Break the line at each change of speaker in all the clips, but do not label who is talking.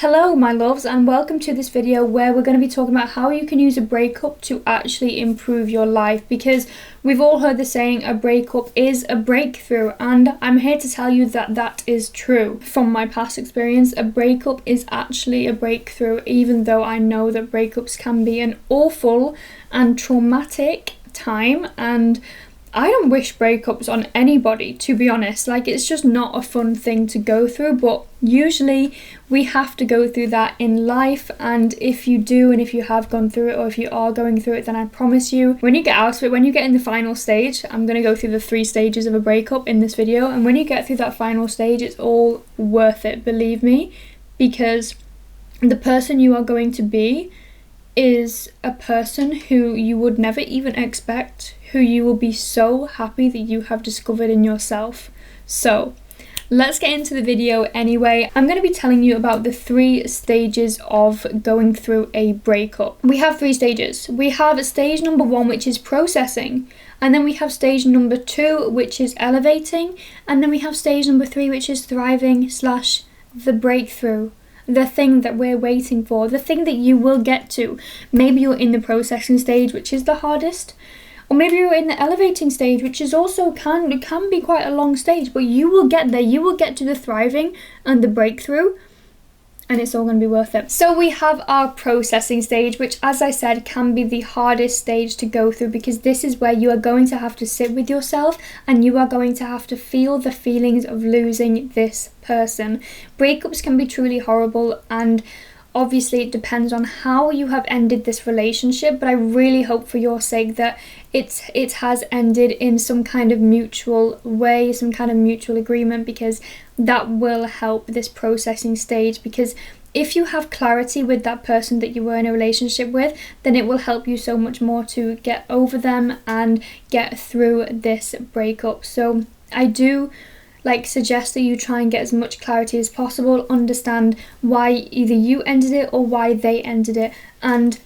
Hello my loves, and welcome to this video where we're going to be talking about how you can use a breakup to actually improve your life, because we've all heard the saying a breakup is a breakthrough, and I'm here to tell you that that is true. From my past experience, a breakup is actually a breakthrough, even though I know that breakups can be an awful and traumatic time, and I don't wish breakups on anybody, to be honest. Like, it's just not a fun thing to go through, but usually we have to go through that in life. And if you do, and if you have gone through it, or if you are going through it, then I promise you, when you get out of it, when you get in the final stage, I'm going to go through the 3 stages of a breakup in this video, and when you get through that final stage, it's all worth it, believe me, because the person you are going to be is a person who you would never even expect, who you will be so happy that you have discovered in yourself. So let's get into the video anyway. I'm going to be telling you about the 3 stages of going through a breakup. We have 3 stages. We have stage number 1, which is processing, and then we have stage number 2, which is elevating, and then we have stage number 3, which is thriving / the breakthrough. The thing that we're waiting for, the thing that you will get to. Maybe you're in the processing stage, which is the hardest, or maybe you're in the elevating stage, which is also can be quite a long stage, but you will get there. You will get to the thriving and the breakthrough, and it's all going to be worth it. So we have our processing stage, which, as I said, can be the hardest stage to go through, because this is where you are going to have to sit with yourself and you are going to have to feel the feelings of losing this person. Breakups can be truly horrible, and obviously it depends on how you have ended this relationship, but I really hope for your sake that it has ended in some kind of mutual way, some kind of mutual agreement, because that will help this processing stage. Because if you have clarity with that person that you were in a relationship with, then it will help you so much more to get over them and get through this breakup. So I do suggest that you try and get as much clarity as possible, understand why either you ended it or why they ended it, and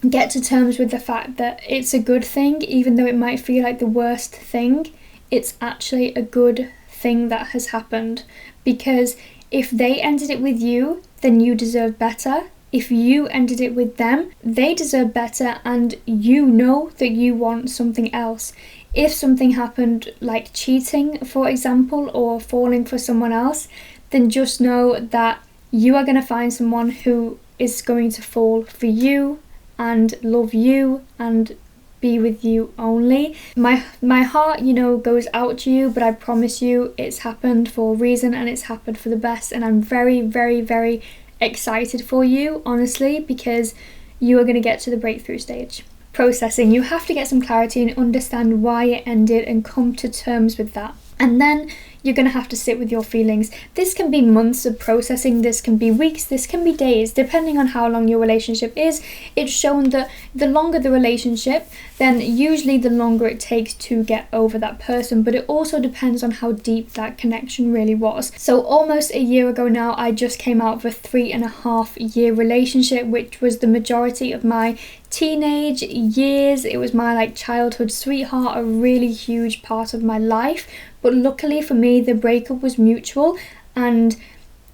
get to terms with the fact that it's a good thing. Even though it might feel like the worst thing, it's actually a good thing that has happened, because if they ended it with you, then you deserve better. If you ended it with them, they deserve better, and you know that you want something else. If something happened, like cheating, for example, or falling for someone else, then just know that you are going to find someone who is going to fall for you and love you and be with you only. My heart, goes out to you, but I promise you it's happened for a reason, and it's happened for the best, and I'm very, very, very excited for you, honestly, because you are going to get to the breakthrough stage. Processing, you have to get some clarity and understand why it ended and come to terms with that. And then you're going to have to sit with your feelings. This can be months of processing, this can be weeks, this can be days, depending on how long your relationship is. It's shown that the longer the relationship, then usually the longer it takes to get over that person, but it also depends on how deep that connection really was. So almost a year ago now, I just came out of a 3.5-year relationship, which was the majority of my teenage years. It was my childhood sweetheart, a really huge part of my life. But luckily for me, the breakup was mutual, and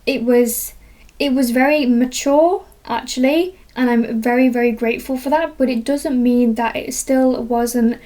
it was very mature, actually, and I'm very, very grateful for that. But it doesn't mean that it still wasn't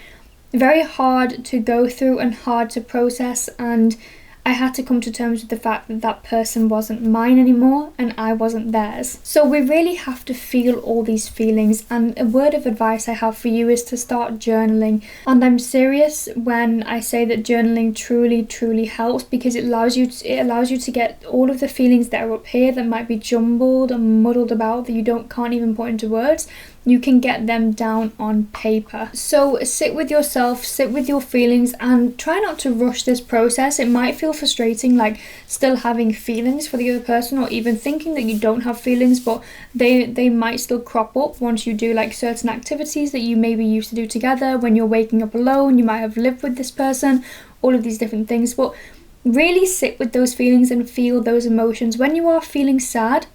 very hard to go through and hard to process, and I had to come to terms with the fact that that person wasn't mine anymore and I wasn't theirs. So we really have to feel all these feelings, and a word of advice I have for you is to start journaling. And I'm serious when I say that journaling truly, truly helps, because it allows you to get all of the feelings that are up here that might be jumbled and muddled about, that you can't even put into words. You can get them down on paper. So sit with yourself, sit with your feelings, and try not to rush this process. It might feel frustrating, still having feelings for the other person, or even thinking that you don't have feelings, but they might still crop up once you do certain activities that you maybe used to do together. When you're waking up alone, you might have lived with this person, all of these different things. But really sit with those feelings and feel those emotions. When you are feeling sad,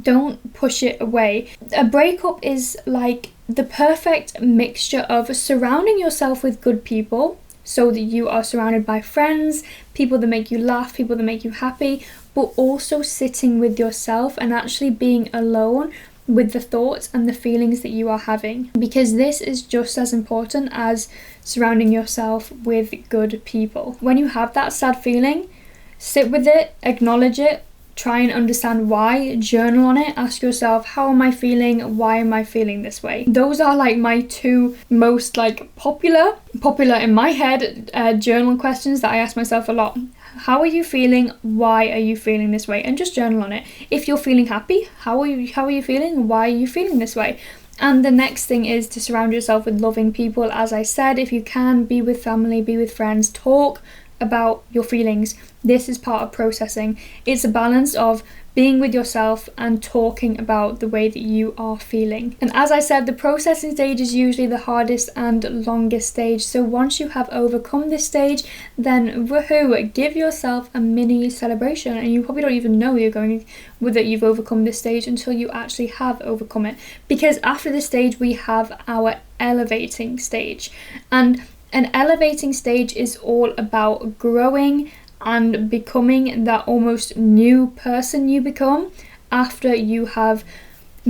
don't push it away. A breakup is the perfect mixture of surrounding yourself with good people, so that you are surrounded by friends, people that make you laugh, people that make you happy, but also sitting with yourself and actually being alone with the thoughts and the feelings that you are having, because this is just as important as surrounding yourself with good people. When you have that sad feeling, sit with it, acknowledge it, try and understand why, journal on it, ask yourself, how am I feeling? Why am I feeling this way? Those are like my two most like popular in my head journal questions that I ask myself a lot. How are you feeling? Why are you feeling this way? And just journal on it. If you're feeling happy, how are you feeling? Why are you feeling this way? And the next thing is to surround yourself with loving people. As I said, if you can, be with family, be with friends, talk about your feelings. This is part of processing. It's a balance of being with yourself and talking about the way that you are feeling. And as I said, the processing stage is usually the hardest and longest stage. So once you have overcome this stage, then woohoo, give yourself a mini celebration. And you probably don't even know that you've overcome this stage until you actually have overcome it. Because after this stage, we have our elevating stage. And an elevating stage is all about growing and becoming that almost new person you become after you have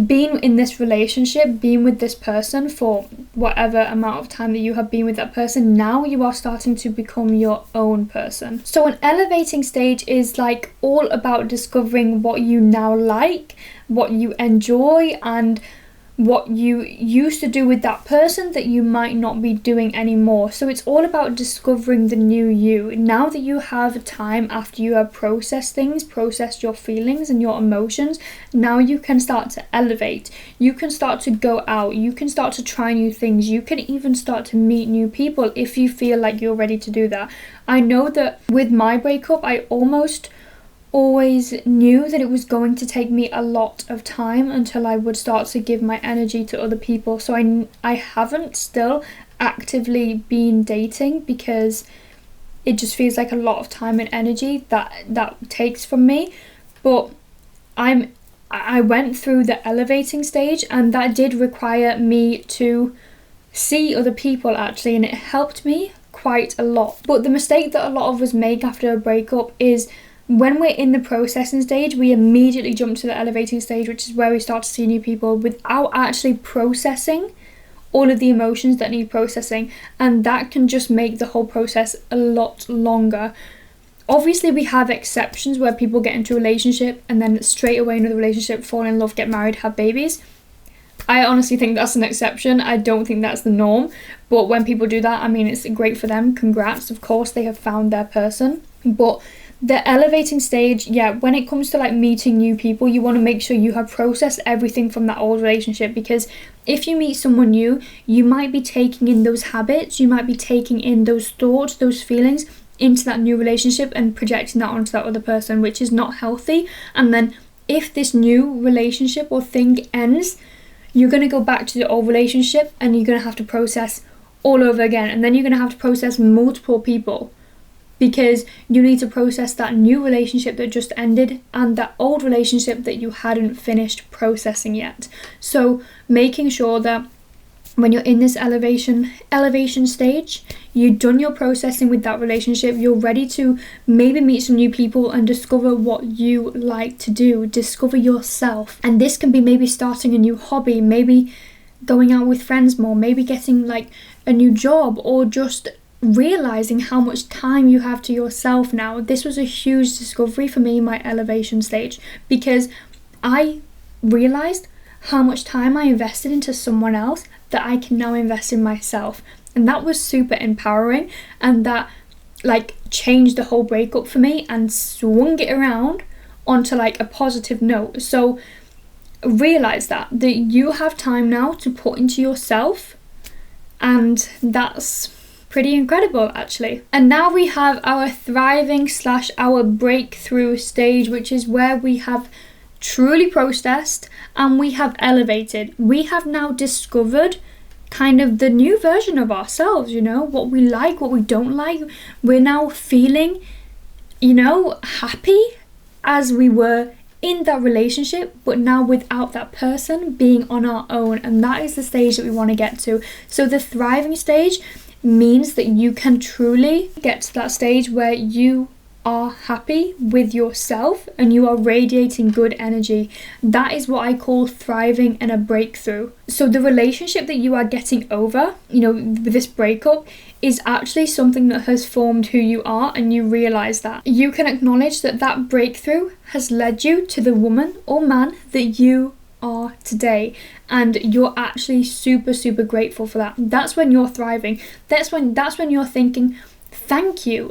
been in this relationship, been with this person for whatever amount of time that you have been with that person. Now you are starting to become your own person. So an elevating stage is like all about discovering what you now like, what you enjoy, and what you used to do with that person that you might not be doing anymore. So it's all about discovering the new you. Now that you have time after you have processed things, processed your feelings and your emotions, now you can start to elevate. You can start to go out. You can start to try new things. You can even start to meet new people if you feel like you're ready to do that. I know that with my breakup, I almost always knew that it was going to take me a lot of time until I would start to give my energy to other people. So I haven't still actively been dating because it just feels like a lot of time and energy that takes from me. But I went through the elevating stage, and that did require me to see other people actually, and it helped me quite a lot. But the mistake that a lot of us make after a breakup is when we're in the processing stage, we immediately jump to the elevating stage, which is where we start to see new people without actually processing all of the emotions that need processing, and that can just make the whole process a lot longer. Obviously, we have exceptions where people get into a relationship and then straight away another relationship, fall in love, get married, have babies. I honestly think that's an exception. I don't think that's the norm. But when people do that, I mean, it's great for them. Congrats. Of course, they have found their person. But the elevating stage, when it comes to like meeting new people, you want to make sure you have processed everything from that old relationship, because if you meet someone new, you might be taking in those habits, you might be taking in those thoughts, those feelings into that new relationship and projecting that onto that other person, which is not healthy. And then if this new relationship or thing ends, you're going to go back to the old relationship and you're going to have to process all over again. And then you're going to have to process multiple people, because you need to process that new relationship that just ended and that old relationship that you hadn't finished processing yet. So making sure that when you're in this elevation stage, you've done your processing with that relationship, you're ready to maybe meet some new people and discover what you like to do, discover yourself. And this can be maybe starting a new hobby, maybe going out with friends more, maybe getting like a new job, or just realizing how much time you have to yourself now. This was a huge discovery for me, my elevation stage, because I realized how much time I invested into someone else that I can now invest in myself. And that was super empowering, and that like changed the whole breakup for me and swung it around onto like a positive note. So realize that you have time now to put into yourself, and that's pretty incredible actually. And now we have our thriving / our breakthrough stage, which is where we have truly processed and we have elevated. We have now discovered kind of the new version of ourselves, what we like, what we don't like. We're now feeling, happy as we were in that relationship, but now without that person, being on our own. And that is the stage that we want to get to. So the thriving stage means that you can truly get to that stage where you are happy with yourself and you are radiating good energy, that is what I call thriving and a breakthrough. So the relationship that you are getting over, with this breakup, is actually something that has formed who you are, and you realize that. You can acknowledge that that breakthrough has led you to the woman or man that you are today, and you're actually super, super grateful for that. That's when you're thriving. That's when you're thinking, thank you.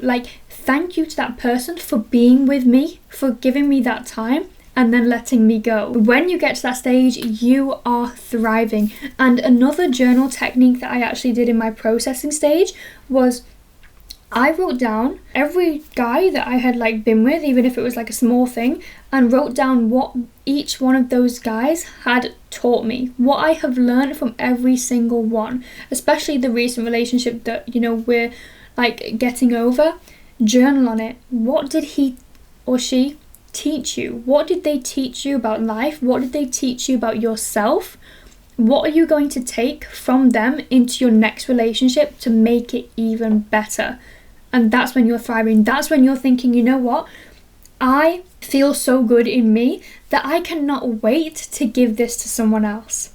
Thank you to that person for being with me, for giving me that time and then letting me go. When you get to that stage, you are thriving. And another journal technique that I actually did in my processing stage was I wrote down every guy that I had been with, even if it was a small thing, and wrote down what each one of those guys had taught me, what I have learned from every single one, especially the recent relationship that we're getting over. Journal on it. What did he or she teach you? What did they teach you about life? What did they teach you about yourself? What are you going to take from them into your next relationship to make it even better? And that's when you're thriving. That's when you're thinking, you know what? I feel so good in me that I cannot wait to give this to someone else.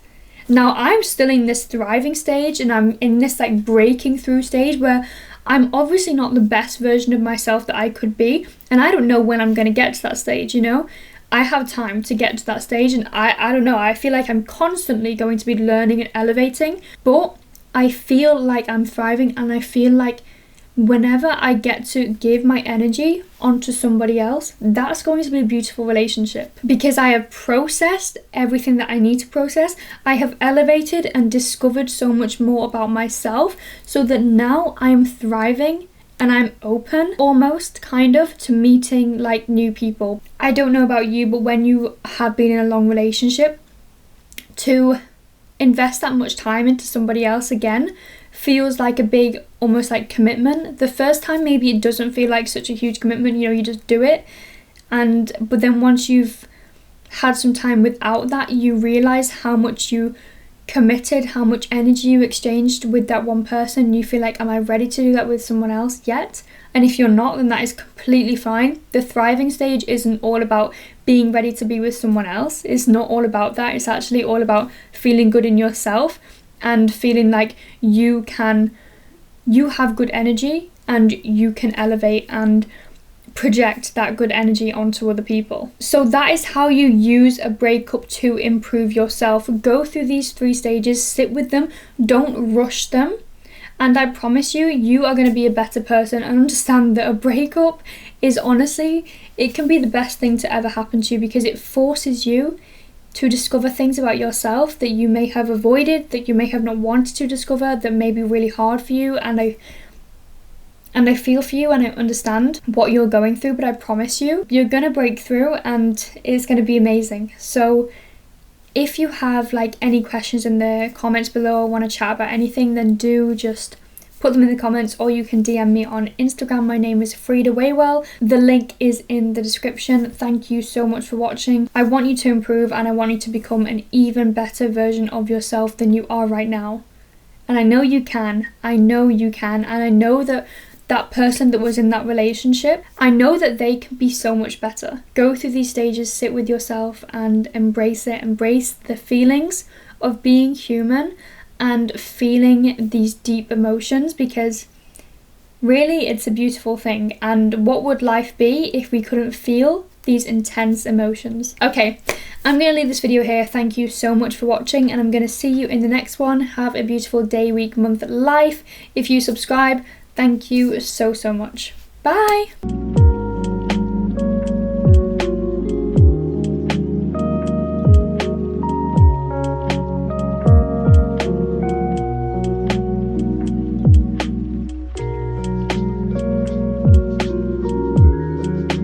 Now, I'm still in this thriving stage, and I'm in this breaking through stage where I'm obviously not the best version of myself that I could be, and I don't know when I'm going to get to that stage, I have time to get to that stage, and I don't know, I feel like I'm constantly going to be learning and elevating, but I feel like I'm thriving, and I feel like whenever I get to give my energy onto somebody else, that's going to be a beautiful relationship, because I have processed everything that I need to process. I have elevated and discovered so much more about myself, so that now I'm thriving and I'm open, almost, to meeting new people. I don't know about you, but when you have been in a long relationship, to invest that much time into somebody else again feels like a big, almost commitment. The first time maybe it doesn't feel like such a huge commitment, you just do it, but then once you've had some time without that, you realize how much you committed, how much energy you exchanged with that one person. You feel like, am I ready to do that with someone else yet? And if you're not, then that is completely fine. The thriving stage isn't all about being ready to be with someone else. It's not all about that. It's actually all about feeling good in yourself and feeling like you have good energy and you can elevate and project that good energy onto other people. So that is how you use a breakup to improve yourself. Go through these 3 stages, sit with them, don't rush them, and I promise you, you are going to be a better person, and understand that a breakup is honestly, it can be the best thing to ever happen to you, because it forces you to discover things about yourself that you may have avoided, that you may have not wanted to discover, that may be really hard for you. And I feel for you, and I understand what you're going through, but I promise you, you're gonna break through and it's gonna be amazing. So if you have any questions in the comments below, or want to chat about anything, then do just put them in the comments, or you can DM me on Instagram. My name is Frida Waywell. The link is in the description. Thank you so much for watching. I want you to improve, and I want you to become an even better version of yourself than you are right now. And I know you can. I know you can. And I know that that person that was in that relationship, I know that they can be so much better. Go through these stages, sit with yourself and embrace it. Embrace the feelings of being human and feeling these deep emotions, because really it's a beautiful thing. And what would life be if we couldn't feel these intense emotions? Okay, I'm going to leave this video here. Thank you so much for watching, and I'm going to see you in the next one. Have a beautiful day, week, month, life. If you subscribe, thank you so much. Bye!